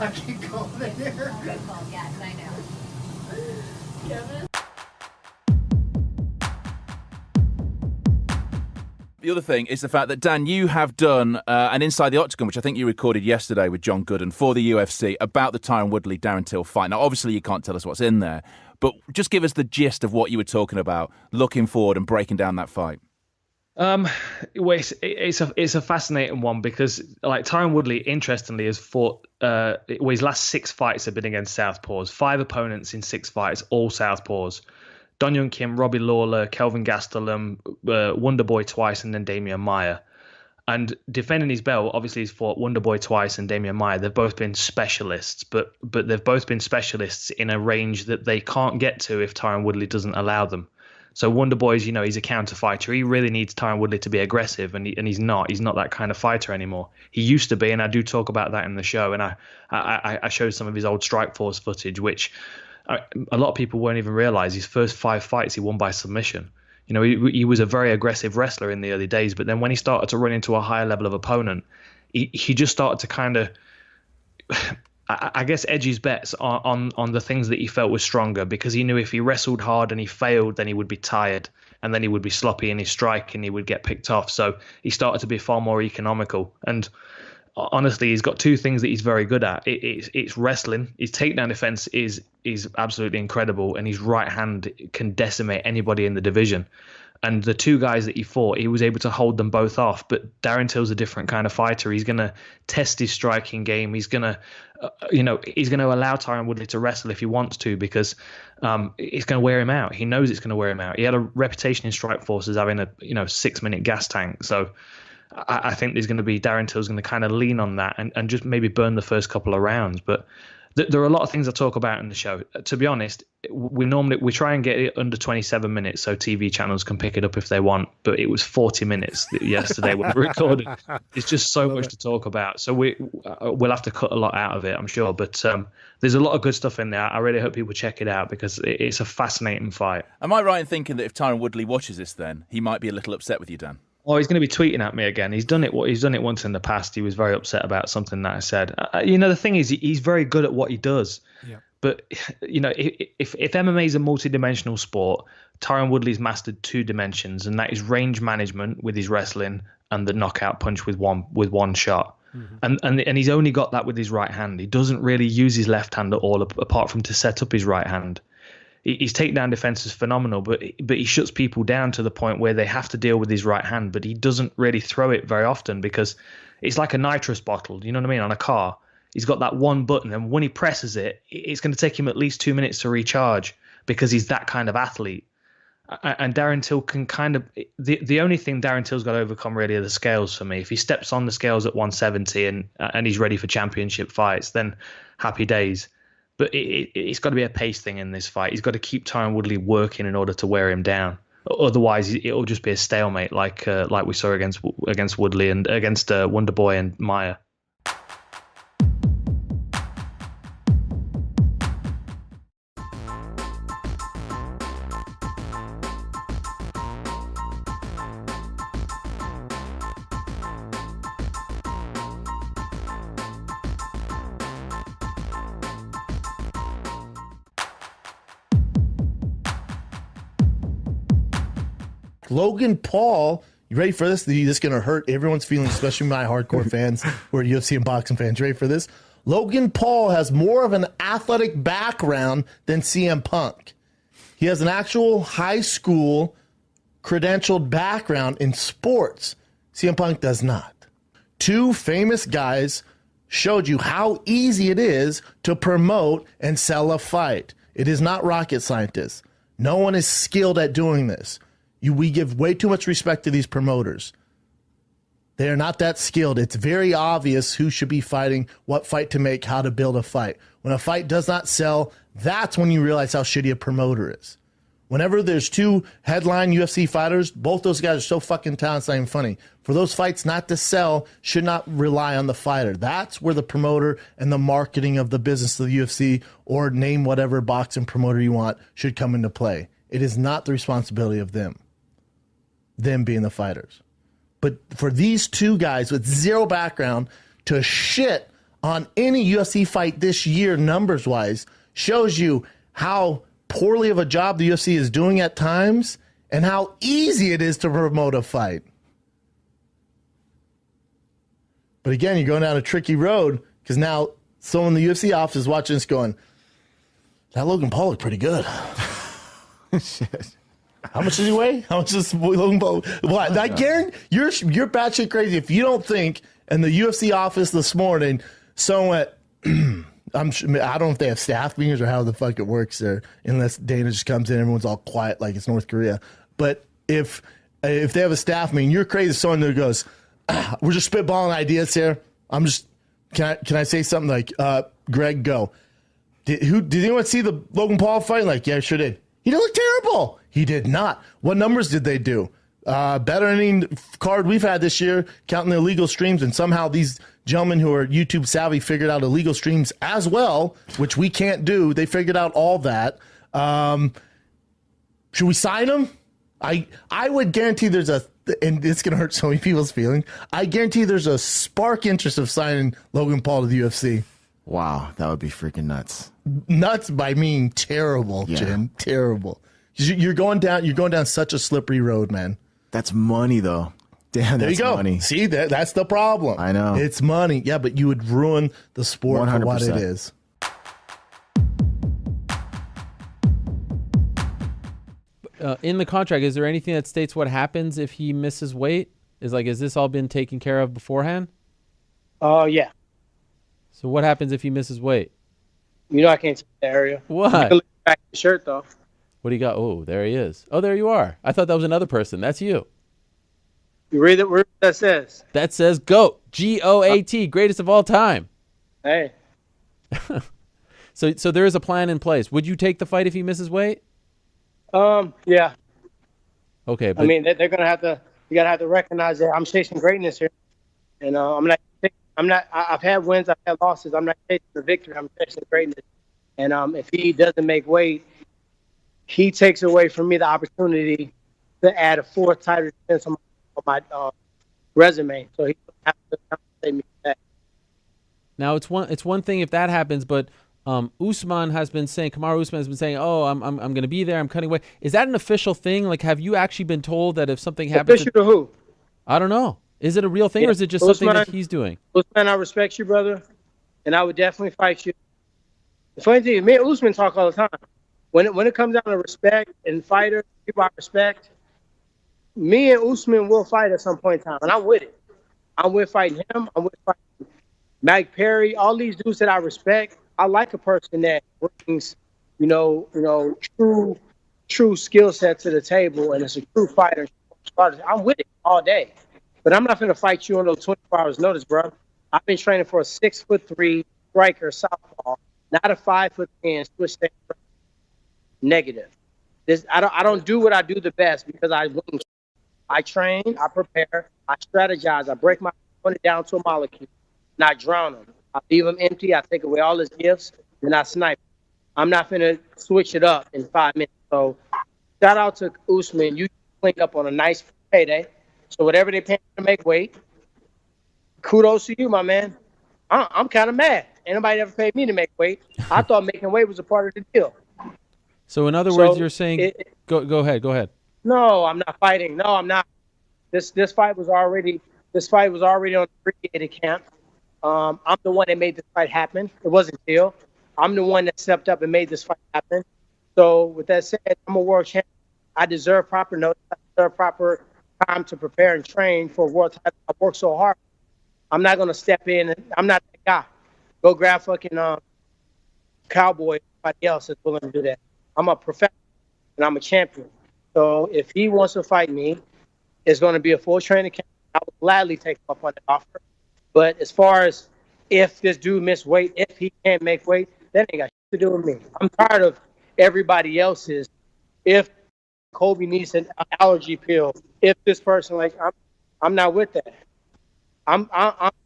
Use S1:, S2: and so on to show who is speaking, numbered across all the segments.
S1: actually called it here.
S2: Good call, yes, I know.
S1: Kevin?
S3: The other thing is the fact that, Dan, you have done an Inside the Octagon, which I think you recorded yesterday with John Gooden for the UFC, about the Tyron Woodley-Darren Till fight. Now, obviously, you can't tell us what's in there, but just give us the gist of what you were talking about, looking forward and breaking down that fight.
S4: Well, it's a fascinating one because, like, Tyron Woodley, interestingly, has fought. His last 6 fights have been against southpaws. 5 opponents in 6 fights, all southpaws. Don Young Kim, Robbie Lawler, Kelvin Gastelum, Wonderboy twice, and then Damian Maia. And defending his belt, obviously he's fought Wonderboy twice and Damian Maia. They've both been specialists, but they've both been specialists in a range that they can't get to if Tyron Woodley doesn't allow them. So Wonderboy's, he's a counter fighter. He really needs Tyron Woodley to be aggressive, and he's not. He's not that kind of fighter anymore. He used to be, and I do talk about that in the show. And I showed some of his old Strikeforce footage, which a lot of people won't even realize. His first 5 fights he won by submission. He was a very aggressive wrestler in the early days, but then when he started to run into a higher level of opponent, he just started to kind of, I guess, edge his bets on the things that he felt was stronger, because he knew if he wrestled hard and he failed, then he would be tired, and then he would be sloppy in his strike and he would get picked off. So he started to be far more economical. And honestly, he's got 2 things that he's very good at. It's wrestling. His takedown defense is absolutely incredible, and his right hand can decimate anybody in the division. And the 2 guys that he fought, he was able to hold them both off. But Darren Till's a different kind of fighter. He's going to test his striking game. He's going to, he's going to allow Tyron Woodley to wrestle if he wants to, because it's going to wear him out. He knows it's going to wear him out. He had a reputation in Strikeforce as having a 6-minute gas tank. So I think there's going to be, Darren Till's going to kind of lean on that and just maybe burn the first couple of rounds. But there are a lot of things I talk about in the show. To be honest, we try and get it under 27 minutes so TV channels can pick it up if they want. But it was 40 minutes yesterday when we recorded. It's just so much to talk about. So we'll have to cut a lot out of it, I'm sure. But there's a lot of good stuff in there. I really hope people check it out because it's a fascinating fight.
S3: Am I right in thinking that if Tyron Woodley watches this, then he might be a little upset with you, Dan?
S4: Oh, he's going to be tweeting at me again. He's done it once in the past. He was very upset about something that I said. The thing is, he's very good at what he does. Yeah. But if MMA is a multi-dimensional sport, Tyron Woodley's mastered 2 dimensions, and that is range management with his wrestling and the knockout punch with one shot. Mm-hmm. And he's only got that with his right hand. He doesn't really use his left hand at all, apart from to set up his right hand. His takedown defense is phenomenal, but he shuts people down to the point where they have to deal with his right hand, but he doesn't really throw it very often because it's like a nitrous bottle, you know what I mean, on a car. He's got that one button, and when he presses it, it's going to take him at least 2 minutes to recharge because he's that kind of athlete. And Darren Till can kind of... The only thing Darren Till's got to overcome really are the scales for me. If he steps on the scales at 170 and he's ready for championship fights, then happy days. But it's got to be a pace thing in this fight. He's got to keep Tyron Woodley working in order to wear him down. Otherwise, it'll just be a stalemate, like we saw against Woodley and against Wonderboy and Maia.
S5: Logan Paul, you ready for this? This is going to hurt everyone's feelings, especially my hardcore fans who are UFC and boxing fans. You ready for this? Logan Paul has more of an athletic background than CM Punk. He has an actual high school credentialed background in sports. CM Punk does not. 2 famous guys showed you how easy it is to promote and sell a fight. It is not rocket scientists. No one is skilled at doing this. We give way too much respect to these promoters. They are not that skilled. It's very obvious who should be fighting, what fight to make, how to build a fight. When a fight does not sell, that's when you realize how shitty a promoter is. Whenever there's 2 headline UFC fighters, both those guys are so fucking talented, it's not even funny. For those fights not to sell, should not rely on the fighter. That's where the promoter and the marketing of the business of the UFC, or name whatever boxing promoter you want, should come into play. It is not the responsibility of them being the fighters. But for these 2 guys with 0 background to shit on any UFC fight this year, numbers wise, shows you how poorly of a job the UFC is doing at times and how easy it is to promote a fight. But again, you're going down a tricky road because now someone in the UFC office is watching this going, that Logan Paul looked pretty good.
S6: Shit.
S5: How much does he weigh? How much does Logan Paul? What? I guarantee you're batshit crazy if you don't think in the UFC office this morning, someone I don't know if they have staff meetings or how the fuck it works there, unless Dana just comes in, everyone's all quiet like it's North Korea. But if they have a staff meeting, you're crazy. Someone that goes, we're just spitballing ideas here. Can I say something like, Greg, go. Did anyone see the Logan Paul fight? Like, yeah, sure did. He didn't look terrible. He did not. What numbers did they do? Better than any card we've had this year, counting the illegal streams, and somehow these gentlemen who are YouTube savvy figured out illegal streams as well, which we can't do. They figured out all that. Should we sign him? I would guarantee there's and it's going to hurt so many people's feelings. I guarantee there's a spark interest of signing Logan Paul to the UFC.
S6: Wow, that would be freaking nuts.
S5: Nuts by meaning terrible,
S6: Yeah.
S5: Jim. Terrible. You're going down such a slippery road, man.
S6: That's money, though. Damn,
S5: There
S6: that's
S5: you go.
S6: money.
S5: See, that's the problem.
S6: I know.
S5: It's money. Yeah, but you would ruin the sport for what it
S6: 100%.
S5: is.
S7: In the contract, is there anything that states what happens if he misses weight? Is this all been taken care of beforehand?
S8: Yeah.
S7: So what happens if he misses weight?
S8: You know I can't take the area.
S7: What?
S8: You can look back at the shirt, though.
S7: What do you got? Oh, there he is. Oh, there you are. I thought that was another person. That's you.
S8: You read it, what that says.
S7: That says GOAT. GOAT. Greatest of all time.
S8: Hey.
S7: So there is a plan in place. Would you take the fight if he misses weight?
S8: Yeah.
S7: Okay, but
S8: I mean, they're gonna have to. You gotta have to recognize that I'm chasing greatness here, and I'm not. I've had wins. I've had losses. I'm not chasing the victory. I'm chasing greatness. And if he doesn't make weight, he takes away from me the opportunity to add a fourth title defense on my resume. So he has to compensate me for that.
S7: now it's one thing if that happens, but Kamaru Usman has been saying, "Oh, I'm going to be there. I'm cutting weight." Is that an official thing? Like, have you actually been told that if something happens,
S8: Official to who?
S7: I don't know. Is it a real thing, or is it just something that he's doing?
S8: Usman, I respect you, brother, and I would definitely fight you. The funny thing is, me and Usman talk all the time. When it comes down to respect and fighters, people I respect, me and Usman will fight at some point in time, and I'm with it. I'm with fighting him. I'm with fighting Mike Perry, all these dudes that I respect. I like a person that brings, true skill set to the table, and it's a true fighter. I'm with it all day. But I'm not going to fight you on those 24 hours notice, bro. I've been training for a 6'3" striker southpaw, not a 5'10" switch stance. Negative. I don't do what I do the best because I win. I train, I prepare, I strategize, I break my opponent down to a molecule, and I drown them. I leave him empty. I take away all his gifts, and I snipe. I'm not going to switch it up in 5 minutes. So shout out to Usman. You cleaned up on a nice payday. So whatever they pay you to make weight, kudos to you, my man. I'm kind of mad. Ain't nobody ever paid me to make weight. I thought making weight was a part of the deal.
S7: So in other words, you're saying, go ahead.
S8: No, I'm not fighting. No, I'm not. This fight was already on the abbreviated camp. I'm the one that made this fight happen. It wasn't Phil. I'm the one that stepped up and made this fight happen. So with that said, I'm a world champion. I deserve proper notice. I deserve proper time to prepare and train for a world title. I work so hard. I'm not going to step in. I'm not that guy. Go grab fucking Cowboy or somebody else that's willing to do that. I'm a professional, and I'm a champion. So if he wants to fight me, it's going to be a full training camp. I would gladly take him up on the offer. But as far as if this dude missed weight, if he can't make weight, that ain't got shit to do with me. I'm tired of everybody else's. If Kobe needs an allergy pill, if this person, I'm not with that. I'm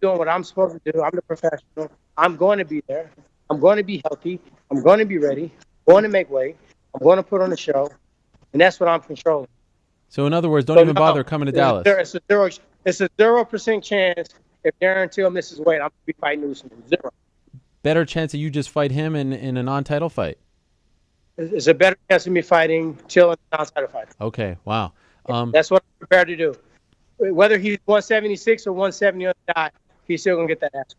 S8: doing what I'm supposed to do. I'm the professional. I'm going to be there. I'm going to be healthy. I'm going to be ready. I'm going to make weight. I'm going to put on a show, and that's what I'm controlling.
S7: So in other words, don't even bother coming to Dallas.
S8: It's a 0% chance if Darren Till misses weight, I'm going to be fighting Usman. 0.
S7: Better chance that you just fight him in a non-title fight.
S8: It's a better chance of me fighting Till in a non-title fight.
S7: Okay, wow.
S8: That's what I'm prepared to do. Whether he's 176 or 170 on the dot, he's still going to get that ass.